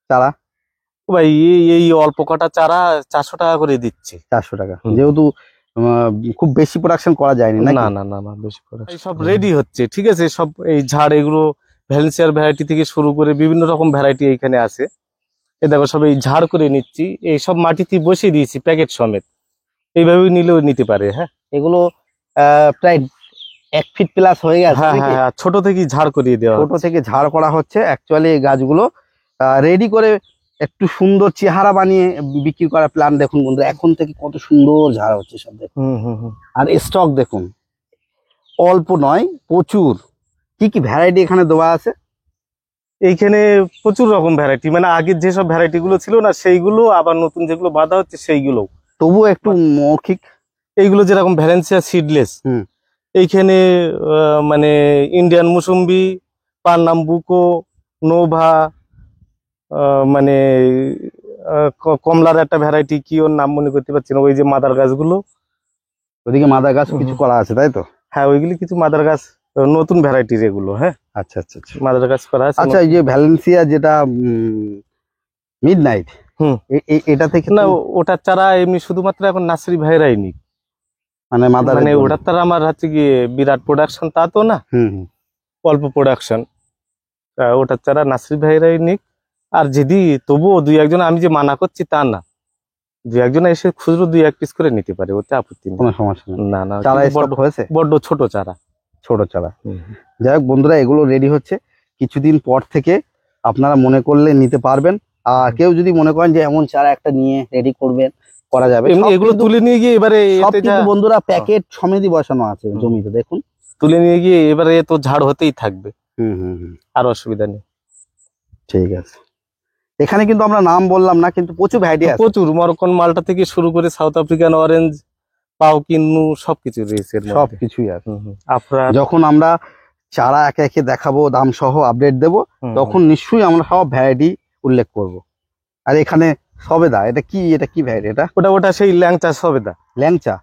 চারা? ভাই, এই অল্প কটা চারা 400 টাকা করে দিচ্ছে। 400 টাকা, যেহেতু খুব বেশি প্রোডাকশন করা যায়নি। না, বেশি প্রোডাকশন সব রেডি হচ্ছে, ঠিক আছে। সব এই ঝাড়, এগুলো ভ্যালেন্সিয়ার ভ্যারাইটি থেকে শুরু করে বিভিন্ন রকম ভ্যারাইটি এইখানে আছে। এই দেখো, সব এই ঝাড় করে নিচ্ছি, এই সব মাটিতে বসিয়ে দিয়েছি প্যাকেট সমেত, এইভাবে নিলেও নিতে পারে। হ্যাঁ, এগুলো প্রায় 1 ফিট প্লাস হয়ে গেছে। হ্যাঁ, ছোট থেকে ঝাড় করিয়ে দেওয়া, ছোট থেকে ঝাড় করা হচ্ছে। অ্যাকচুয়ালি এই গাছগুলো রেডি করে একটু সুন্দর চেহারা বানিয়ে বিক্রি করা প্ল্যান। দেখুন বন্ধু, এখন থেকে কত সুন্দর ঝাড় হচ্ছে সব দেখুন। আর স্টক দেখুন, অল্প নয়, প্রচুর। কি কি ভ্যারাইটি এখানে দেওয়া আছে? এইখানে প্রচুর রকম ভ্যারাইটি, মানে আগের যেসব ভ্যারাইটি গুলো ছিল না সেইগুলো, আবার নতুন যেগুলো বাঁধা হচ্ছে সেইগুলো। তবুও একটু মৌখিক, এইগুলো যেরকম ভ্যালেন্সিয়া সিডলেস, এইখানে মানে ইন্ডিয়ান মুসুম্বি, পার্নাম্বুকো, নোভা, মানে কমলার একটা ভ্যারাইটি, কি ওর নাম মনে করতে পারছি না, ওই যে মাদার গাছগুলো, ওদিকে মাদার গাছ কিছু করা আছে তাই তো? হ্যাঁ, ওইগুলি কিছু মাদার গাছ, নতুন ভ্যারাইটির এগুলো। হ্যাঁ, আচ্ছা, মাদার গাছ করা আছে। আচ্ছা, এই যে ভ্যালেন্সিয়া যেটা মিডনাইট, হুম। এটা থেকে না, ওটার চারা এমনি শুধুমাত্র এখন নার্সারি ভাইরাই নিক, মানে মাদার মানে ওটার তারা আমার হচ্ছে গিয়ে বিরাট প্রোডাকশন তা তো না, অল্প প্রোডাকশন। ওটার চারা নার্সারি ভাইরাই নিক। আর যদি তবুও দুই একজন, আমি যে মানা করছি তা না, দুই একজন এসে খুচরো 2-1 পিস করে নিতে পারে, ওতে আপত্তি নেই, কোনো সমস্যা নেই। না না, চারা কিন্তু স্টক হয়েছে, বড্ড ছোট চারা। ছোট চারা। যাই হোক বন্ধুরা, এগুলো রেডি হচ্ছে, কিছুদিন পর থেকে আপনারা মনে করলে নিতে পারবেন। আর কেউ যদি মনে করেন যে এমন চারা একটা নিয়ে রেডি করবেন, করা যাবে। এগুলো তুলে নিয়ে গিয়ে এবারে সব কিন্তু বন্ধুরা প্যাকেট সমেতই বসানো আছে জমিতে, দেখুন তুলে নিয়ে গিয়ে এবারে তো ঝাড় হতেই থাকবে, আর অসুবিধা নেই। ঠিক আছে, এখানে কিন্তু আমরা নাম বললাম না, কিন্তু প্রচুর ভ্যারাইটি আছে, প্রচুর মরক্কন মালটা থেকে শুরু করে সাউথ আফ্রিকান অরেঞ্জ, পাও কিন্নু সবকিছু রয়েছে, সবকিছুই আছে। আপনার যখন আমরা চারা একে একে দেখাবো, দাম সহ আপডেট দেব, তখন নিশ্চয়ই আমরা সব ভ্যারাইটি উল্লেখ করব। আর এখানে সবেদা, এটা কি ভ্যারাইটি? এটা ওটা সেই ল্যাংচা সবেদা, ল্যাংচা।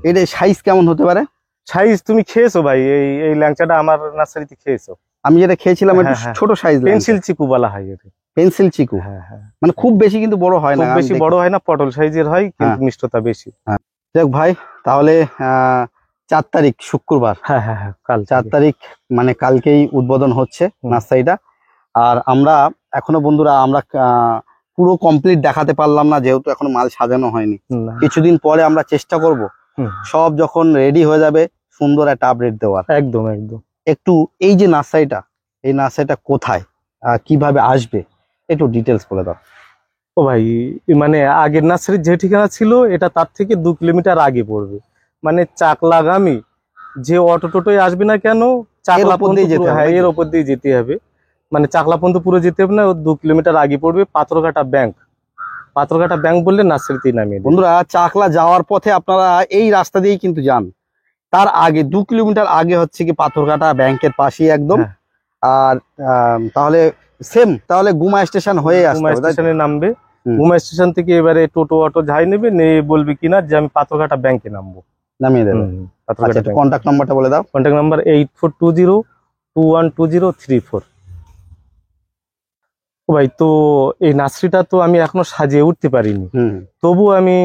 এটা সাইজ কেমন হতে পারে? সাইজ তুমি খেয়েছো ভাই? এই ল্যাংচাটা আমার নার্সারিতে খেয়েছো? আমি যেটা খেয়েছিলাম একটু ছোট সাইজ, পেন্সিল চিকু বলা হয় এটা। পেন্সিল চিকু, মানে খুব বেশি কিন্তু বড় হয় না, বেশি বড় হয় না, পটল সাইজের হয়, কিন্তু মিষ্টতা বেশি। দেখ ভাই, তাহলে 4 তারিখ শুক্রবার, কাল 4 তারিখ মানে কালকেই উদ্বোধন হচ্ছে নার্সারিটা। আর আমরা এখনো বন্ধুরা আমরা পুরো কমপ্লিট দেখাতে পারলাম না, যেহেতু এখনো মাল সাজানো হয়নি। কিছুদিন পরে আমরা চেষ্টা করব সব যখন রেডি হয়ে যাবে সুন্দর একটা আপডেট দেওয়ার। একদম একদম। একটু এই যে নার্সারিটা, এই নার্সারিটা কোথায়, কিভাবে আসবে, একটু ডিটেলস বলে দাও। ও ভাই, মানে আগের নার্সারির যে ঠিকানা ছিল এটা তার থেকে 2 কিলোমিটার আগে পড়বে, মানে চাকলাগামী যে অটো টোটোয় আসবে না কেন, চাকলা এর ওপর দিয়ে যেতে হবে, মানে চাকলা পর্যন্ত পুরো যেতে হবে না, 2 কিলোমিটার আগে পড়বে পাথরঘাটা ব্যাংক। পাথরঘাটা ব্যাংক বললে নার্সারিতেই নামিয়ে দেবে। বন্ধুরা, চাকলা যাওয়ার পথে আপনারা এই রাস্তা দিয়েই কিন্তু যান, তার আগে 2 কিলোমিটার আগে হচ্ছে কি পাথরঘাটা ব্যাংকের পাশেই একদম। আর তাহলে তাহলে গুমা স্টেশন হয়ে আসবে, গুমা স্টেশনে নামবে, গুমা স্টেশন থেকে এবারে টোটো অটো যাই নেবে, নিয়ে বলবে কিনা যে আমি পাথরঘাটা ব্যাংকে নামবো, নামিয়ে দেবে। কন্ট্যাক্ট নাম্বারটা বলে দাও। Contact number 8420212034। ভাই, তো এই নার্সারিটা তো আমি এখনো সাজিয়ে উঠতে পারিনি, তবু আমি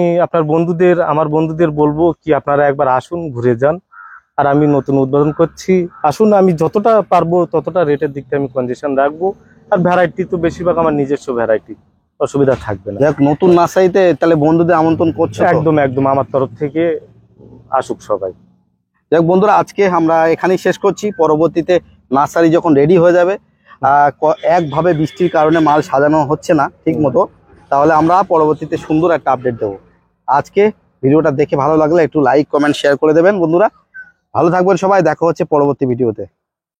আমার বন্ধুদের বলবো কি আপনারা একবার আসুন, ঘুরে যান। আর আমি নতুন উদ্বোধন করছি, আসুন, আমি যতটা পারবো ততটা রেটের দিকটা আমি কনজেশন রাখবো। আর ভ্যারাইটি তো বেশিরভাগ আমার নিজস্ব ভ্যারাইটি, অসুবিধা থাকবে না। নতুন নার্সারিতে তাহলে বন্ধুদের আমন্ত্রণ করছো? একদম একদম, আমার তরফ থেকে আসুক সবাই। যাক বন্ধুরা, আজকে আমরা এখানেই শেষ করছি। পরবর্তীতে নার্সারি যখন রেডি হয়ে যাবে, একভাবে বৃষ্টির কারণে মাল সাজানো হচ্ছে না ঠিক মতো, তাহলে আমরা পরবর্তীতে সুন্দর একটা আপডেট দেবো। আজকে ভিডিওটা দেখে ভালো লাগলে একটু লাইক কমেন্ট শেয়ার করে দেবেন বন্ধুরা। ভালো থাকবেন সবাই, দেখা হচ্ছে পরবর্তী ভিডিওতে।